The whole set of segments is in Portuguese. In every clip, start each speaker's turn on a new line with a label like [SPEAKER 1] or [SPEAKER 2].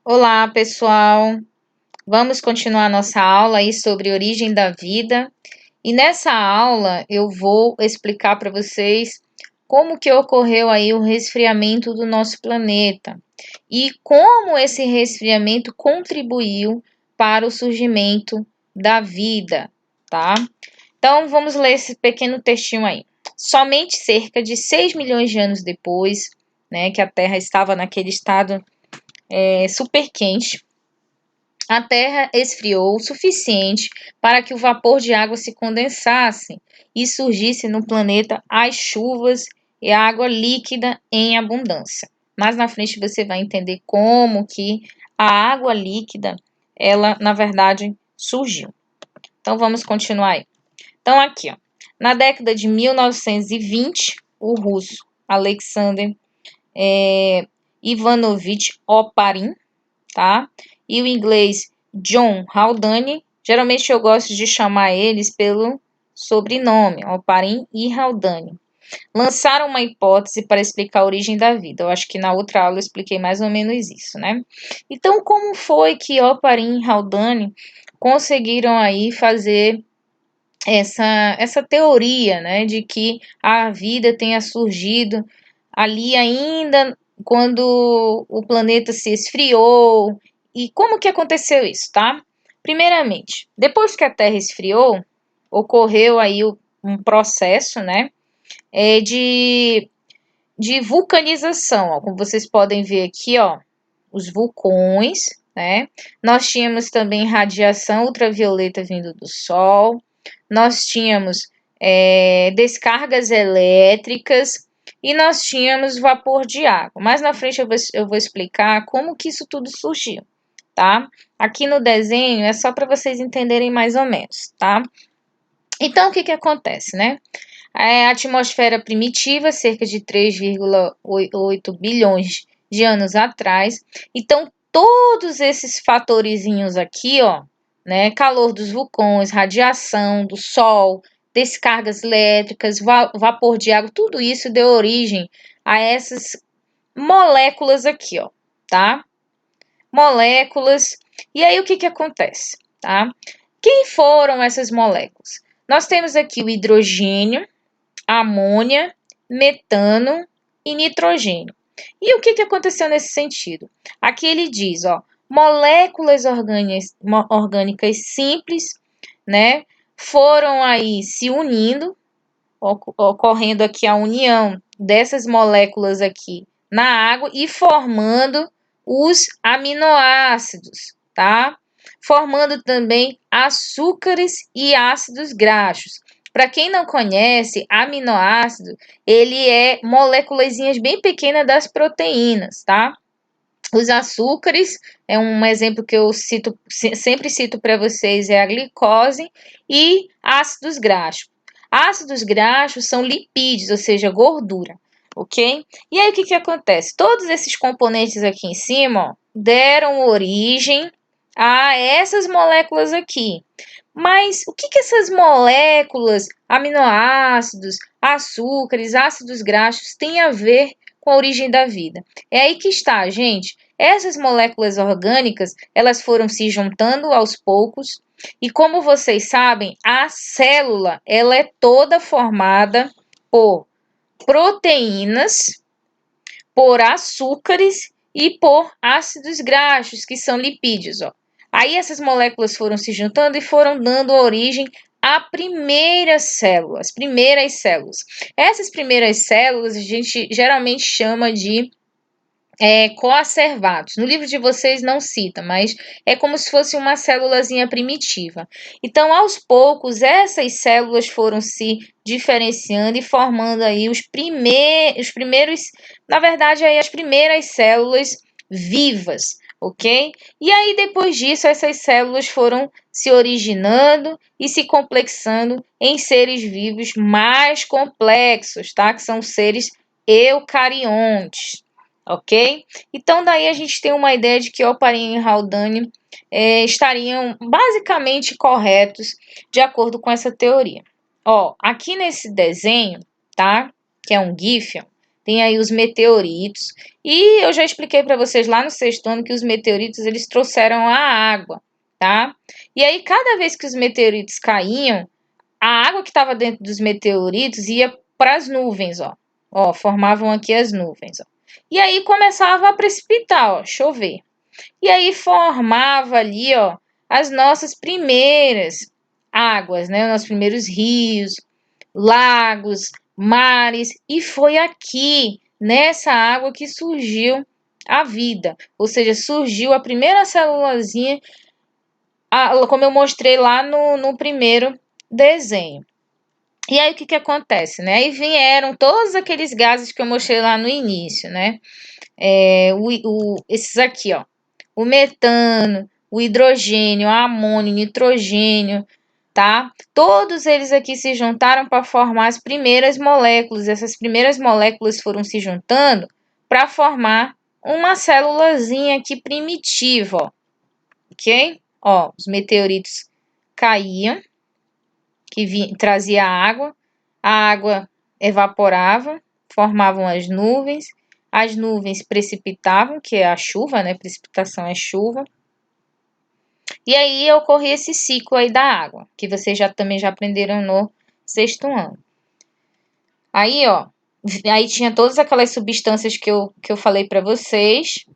[SPEAKER 1] Olá, pessoal. Vamos continuar nossa aula aí sobre origem da vida. E nessa aula eu vou explicar para vocês como que ocorreu aí o resfriamento do nosso planeta e como esse resfriamento contribuiu para o surgimento da vida, tá? Então vamos ler esse pequeno textinho aí. Somente cerca de 6 milhões de anos depois, né, que a Terra estava naquele estado super quente, a Terra esfriou o suficiente para que o vapor de água se condensasse e surgisse no planeta as chuvas e a água líquida em abundância. Mais na frente você vai entender como que a água líquida, ela na verdade surgiu. Então vamos continuar aí. Então aqui, ó, na década de 1920, o russo Alexander Ivanovich Oparin, tá? E o inglês John Haldane. Geralmente eu gosto de chamar eles pelo sobrenome, Oparin e Haldane. Lançaram uma hipótese para explicar a origem da vida. Eu acho que na outra aula eu expliquei mais ou menos isso, né? Então, como foi que Oparin e Haldane conseguiram aí fazer essa teoria, né, de que a vida tenha surgido ali ainda quando o planeta se esfriou? E como que aconteceu isso, tá? Primeiramente, depois que a Terra esfriou, ocorreu aí um processo, né, de vulcanização, ó, como vocês podem ver aqui, ó, os vulcões, né? Nós tínhamos também radiação ultravioleta vindo do Sol, nós tínhamos descargas elétricas e nós tínhamos vapor de água. Mais na frente eu vou explicar como que isso tudo surgiu, tá? Aqui no desenho é só para vocês entenderem mais ou menos, tá? Então, o que que acontece, né? A atmosfera primitiva, cerca de 3,8 bilhões de anos atrás. Então, todos esses fatorizinhos aqui, ó, né? Calor dos vulcões, radiação do Sol, descargas elétricas, vapor de água, tudo isso deu origem a essas moléculas aqui, ó, tá? Moléculas. E aí, o que que acontece, tá? Quem foram essas moléculas? Nós temos aqui o hidrogênio, amônia, metano e nitrogênio. E o que que aconteceu nesse sentido? Aqui ele diz, ó, moléculas orgânicas simples, né, foram aí se unindo, ocorrendo aqui a união dessas moléculas aqui na água e formando os aminoácidos, tá? Formando também açúcares e ácidos graxos. Para quem não conhece, aminoácido, ele é moléculazinhas bem pequenas das proteínas, tá? Os açúcares, é um exemplo que eu sempre cito para vocês, é a glicose e ácidos graxos. Ácidos graxos são lipídios, ou seja, gordura, ok? E aí o que que acontece? Todos esses componentes aqui em cima, ó, deram origem a essas moléculas aqui. Mas o que que essas moléculas, aminoácidos, açúcares, ácidos graxos têm a ver com a origem da vida? É aí que está, gente. Essas moléculas orgânicas, elas foram se juntando aos poucos, e como vocês sabem, a célula, ela é toda formada por proteínas, por açúcares e por ácidos graxos, que são lipídios, ó. Aí essas moléculas foram se juntando e foram dando origem à primeira célula, as primeiras células. Essas primeiras células a gente geralmente chama de coacervados. No livro de vocês não cita, mas é como se fosse uma célulazinha primitiva. Então, aos poucos, essas células foram se diferenciando e formando aí os primeiros, na verdade, aí as primeiras células vivas, ok? E aí, depois disso, essas células foram se originando e se complexando em seres vivos mais complexos, tá? Que são seres eucariontes. Ok? Então, daí a gente tem uma ideia de que Oparin e Haldane estariam basicamente corretos de acordo com essa teoria. Ó, aqui nesse desenho, tá? Que é um GIF, ó, tem aí os meteoritos. E eu já expliquei para vocês lá no sexto ano que os meteoritos eles trouxeram a água, tá? E aí cada vez que os meteoritos caíam, a água que estava dentro dos meteoritos ia para as nuvens, ó. Ó, formavam aqui as nuvens, ó. E aí começava a precipitar, ó, chover. E aí formava ali, ó, as nossas primeiras águas, né? Os nossos primeiros rios, lagos, mares, e foi aqui, nessa água, que surgiu a vida. Ou seja, surgiu a primeira célulazinha, como eu mostrei lá no primeiro desenho. E aí o que acontece, né? Aí vieram todos aqueles gases que eu mostrei lá no início, né? Esses aqui, ó. O metano, o hidrogênio, o amônio, o nitrogênio, tá? Todos eles aqui se juntaram para formar as primeiras moléculas. Essas primeiras moléculas foram se juntando para formar uma célulazinha aqui primitiva, ó. Ok? Ó, os meteoritos caíam, que trazia água, a água evaporava, formavam as nuvens precipitavam, que é a chuva, né? Precipitação é chuva. E aí ocorria esse ciclo aí da água, que vocês também já aprenderam no sexto ano. Aí, ó, aí tinha todas aquelas substâncias que eu falei para vocês.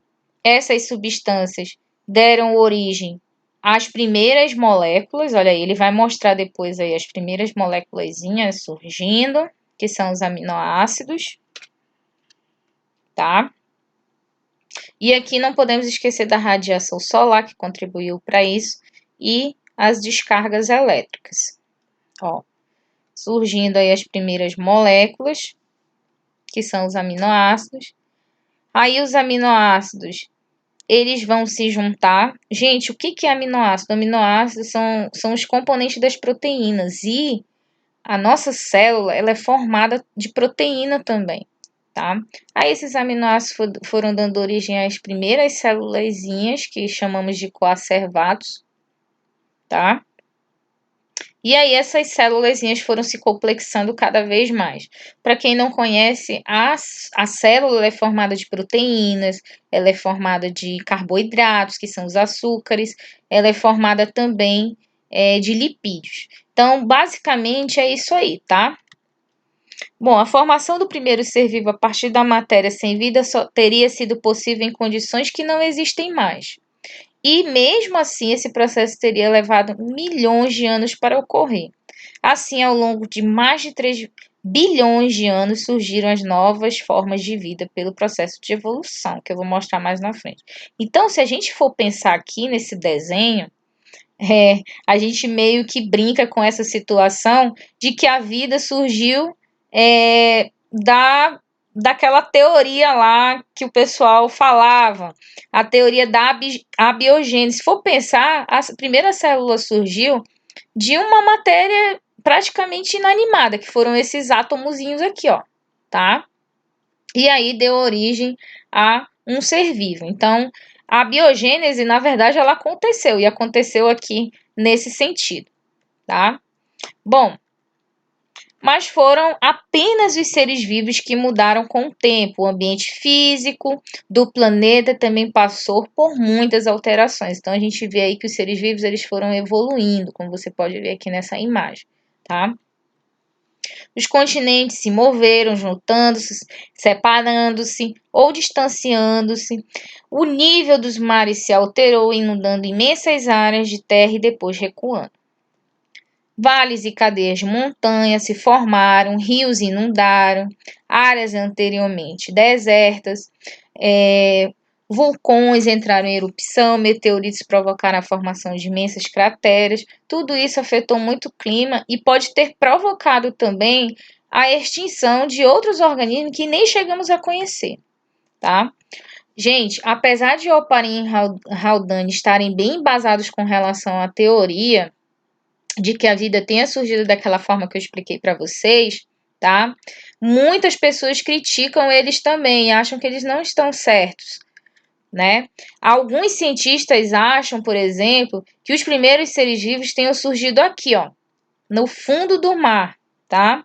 [SPEAKER 1] Essas substâncias deram origem às primeiras moléculas. Olha aí, ele vai mostrar depois aí as primeiras moléculazinhas surgindo, que são os aminoácidos, tá? E aqui não podemos esquecer da radiação solar, que contribuiu para isso, e as descargas elétricas. Ó, surgindo aí as primeiras moléculas, que são os aminoácidos. Aí os aminoácidos, eles vão se juntar. Gente, o que é aminoácido? Aminoácidos são os componentes das proteínas, e a nossa célula ela é formada de proteína também, tá? Aí esses aminoácidos foram dando origem às primeiras célulazinhas, que chamamos de coacervados, tá? E aí essas célulazinhas foram se complexando cada vez mais. Para quem não conhece, a célula é formada de proteínas, ela é formada de carboidratos, que são os açúcares, ela é formada também de lipídios. Então, basicamente é isso aí, tá? Bom, a formação do primeiro ser vivo a partir da matéria sem vida só teria sido possível em condições que não existem mais. E mesmo assim, esse processo teria levado milhões de anos para ocorrer. Assim, ao longo de mais de 3 bilhões de anos, surgiram as novas formas de vida pelo processo de evolução, que eu vou mostrar mais na frente. Então, se a gente for pensar aqui nesse desenho, a gente meio que brinca com essa situação de que a vida surgiu daquela teoria lá que o pessoal falava, a teoria da abiogênese. Se for pensar, a primeira célula surgiu de uma matéria praticamente inanimada, que foram esses átomozinhos aqui, ó, tá? E aí deu origem a um ser vivo. Então, a biogênese, na verdade, ela aconteceu, e aconteceu aqui nesse sentido, tá? Bom, mas foram apenas os seres vivos que mudaram com o tempo. O ambiente físico do planeta também passou por muitas alterações. Então, a gente vê aí que os seres vivos eles foram evoluindo, como você pode ver aqui nessa imagem, tá? Os continentes se moveram, juntando-se, separando-se ou distanciando-se. O nível dos mares se alterou, inundando imensas áreas de terra e depois recuando. Vales e cadeias de montanha se formaram, rios inundaram, áreas anteriormente desertas, vulcões entraram em erupção, meteoritos provocaram a formação de imensas crateras. Tudo isso afetou muito o clima e pode ter provocado também a extinção de outros organismos que nem chegamos a conhecer, tá? Gente, apesar de Oparin e Haldane estarem bem embasados com relação à teoria de que a vida tenha surgido daquela forma que eu expliquei para vocês, tá? Muitas pessoas criticam eles também, acham que eles não estão certos, né? Alguns cientistas acham, por exemplo, que os primeiros seres vivos tenham surgido aqui, ó, no fundo do mar, tá?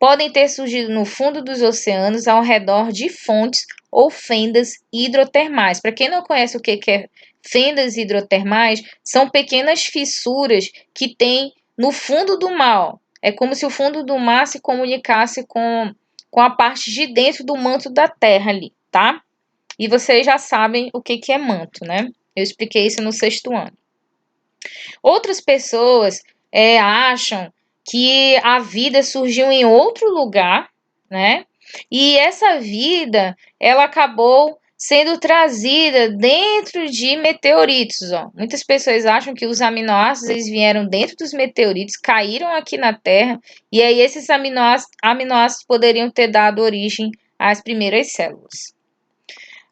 [SPEAKER 1] podem ter surgido no fundo dos oceanos ao redor de fontes ou fendas hidrotermais. Para quem não conhece o que é fendas hidrotermais, são pequenas fissuras que tem no fundo do mar. É como se o fundo do mar se comunicasse com a parte de dentro do manto da Terra ali, tá? E vocês já sabem o que é manto, né? Eu expliquei isso no sexto ano. Outras pessoas acham que a vida surgiu em outro lugar, né? E essa vida, ela acabou sendo trazida dentro de meteoritos, ó. Muitas pessoas acham que os aminoácidos eles vieram dentro dos meteoritos, caíram aqui na Terra, e aí esses aminoácidos poderiam ter dado origem às primeiras células.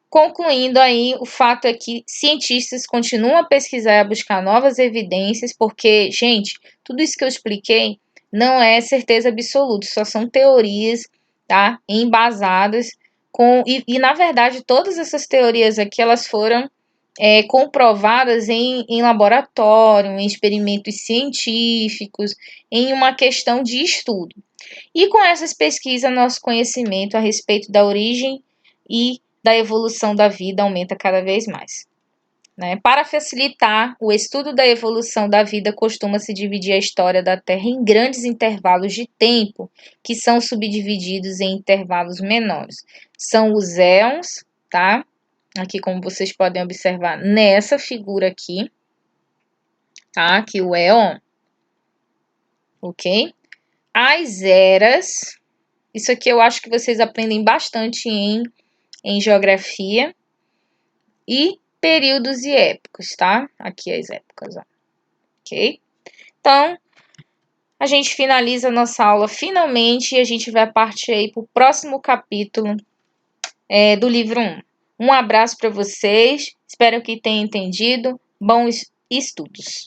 [SPEAKER 1] Concluindo aí, o fato é que cientistas continuam a pesquisar e a buscar novas evidências, porque, gente, tudo isso que eu expliquei não é certeza absoluta, só são teorias, tá? Embasadas na verdade, todas essas teorias aqui, elas foram comprovadas em laboratório, em experimentos científicos, em uma questão de estudo. E com essas pesquisas, nosso conhecimento a respeito da origem e da evolução da vida aumenta cada vez mais. Né? Para facilitar o estudo da evolução da vida, costuma-se dividir a história da Terra em grandes intervalos de tempo, que são subdivididos em intervalos menores. São os éons, tá? Aqui, como vocês podem observar nessa figura aqui, tá? Aqui o éon, ok? As eras, isso aqui eu acho que vocês aprendem bastante em geografia, e períodos e épocas, tá? Aqui as épocas, ó. Ok? Então, a gente finaliza a nossa aula finalmente e a gente vai partir aí para o próximo capítulo do livro 1. Um abraço para vocês, espero que tenham entendido. Bons estudos!